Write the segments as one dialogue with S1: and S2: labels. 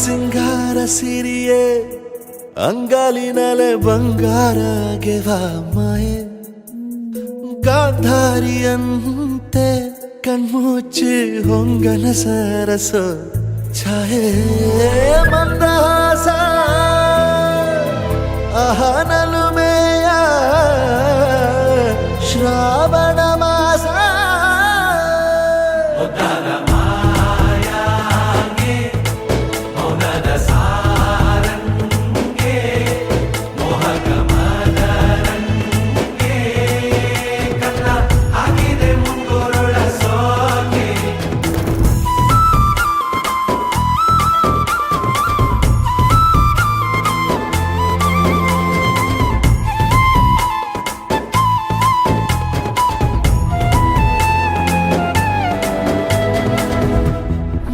S1: ಸಿಂಗಾರ ಸಿರಿಯೇ ಅಂಗಾಲಿನಲೆ ಬಂಗಾರ ಗೆವಾ ಮಾಯೆ ಗಾಂಧಾರಿಯಂತೆ ಕಣ್ಮುಚ್ಚಿ ಹೊಂಗನ ಸರಸ ಛಾಯೆ ಮಂದಹಾಸ ಅಹನಲುಮೆಯ ಶ್ರಾವಣ ಮಾಸ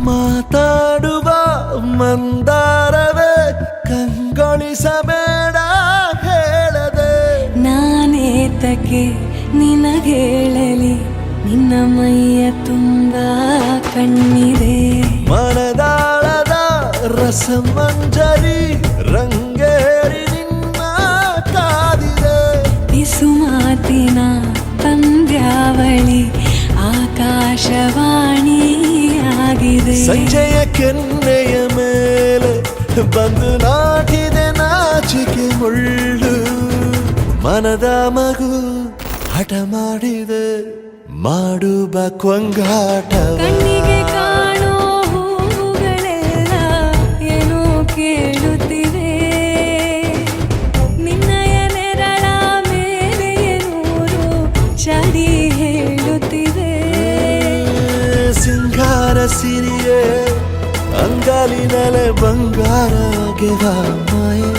S1: ಮಾತಾಡುವ ಮಂದಾರವೇ ಕಂಗೊಳಿಸಬೇಡ ಹೇಳದೆ
S2: ನಾನೇತಕ್ಕೆ ನಿನಗೇಳಲಿ ನಿನ್ನ ಮೈಯ ತುಂಬ ಕಣ್ಣಿದೆ
S1: ಮನದಾಳದ ರಸಮಂಜರಿ ರಂಗೇರಿ ನಿನ್ನ ಕಾದಿದೆ
S2: ಪಿಸುಮಾತಿನ ಪಂದ್ಯಾವಳಿ ಆಕಾಶವಾಣಿಯಾಗಿದೆ
S1: ಸಂಜೆಯ ಕೆನ್ನೆಯ ಮೇಲೆ ಬಂದು ನಾಟಿದೆ ನಾಚಿಕೆ ಮುಳ್ಳು ಮನದ ಮಗು ಹಠ ಮಾಡಿದೆ ಮಾಡುವ ಕೊಂಗಾಟವ
S2: ಕಣ್ಣಿಗೆ ಕಾಣೋ ಹೂಗಳೆಲ್ಲ ಏನೋ ಕೇಳುತ್ತಿವೆ ನಿನ್ನಯ ನೆರಳ ಮೇಲೆ ನೂರು ಚಡಿ ಹೇಳುತ್ತಿವೆ
S1: ಸಿಂಗಾರ ಸಿರಿಯೇ ಅಂಗಾಲಿನಲೆ ಬಂಗಾರ ಗೆವಾ ಮಾಯೆ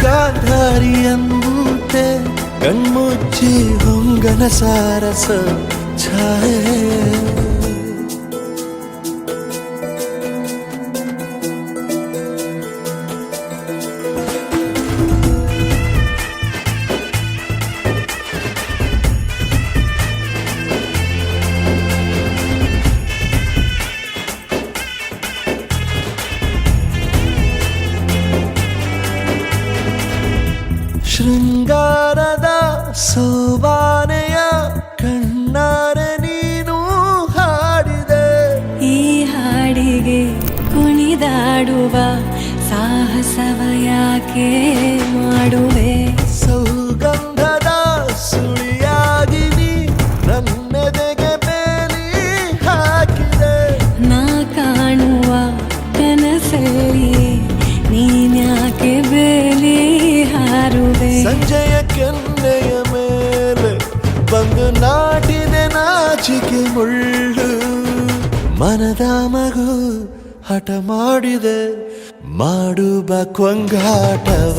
S1: ಗಾಂಧಾರಿಯಂತೆ ಕಣ್ಮುಚ್ಚಿ ಹೊಂಗನ ಸಾರಸ ಛಾಯೆ ಶೃಂಗಾರದ ಸೋಬಾನೆಯ ಕಣ್ಣಾರೆ ನೀನು ಹಾಡಿದೆ
S2: ಈ ಹಾಡಿಗೆ ಕುಣಿದಾಡುವ ಸಾಹಸವ ಯಾಕೆ ಮಾಡುವೆ
S1: ಸೌಗಂಧದ ಸುಳಿಯಾಗಿ ನೀ ನನ್ನೆದೆಗೆ ಬೇಲಿ ಹಾಕಿದೆ
S2: ನಾ ಕಾಣುವ ಕನಸಲ್ಲಿ ನೀನ್ಯಾಕೆ ಬೇಲಿ ಹಾರುವೆ
S1: ಸಂಜೆಯ ಕೆನ್ನೆಯ ಮೇಲೆ ಬಂದು ನಾಟಿದೆ ನಾಚಿಕೆ ಮುಳ್ಳು ಮನದ ಮಗು ಹಠ ಮಾಡಿದೆ ಮಾಡುವ ಕೊಂಗಾಟವ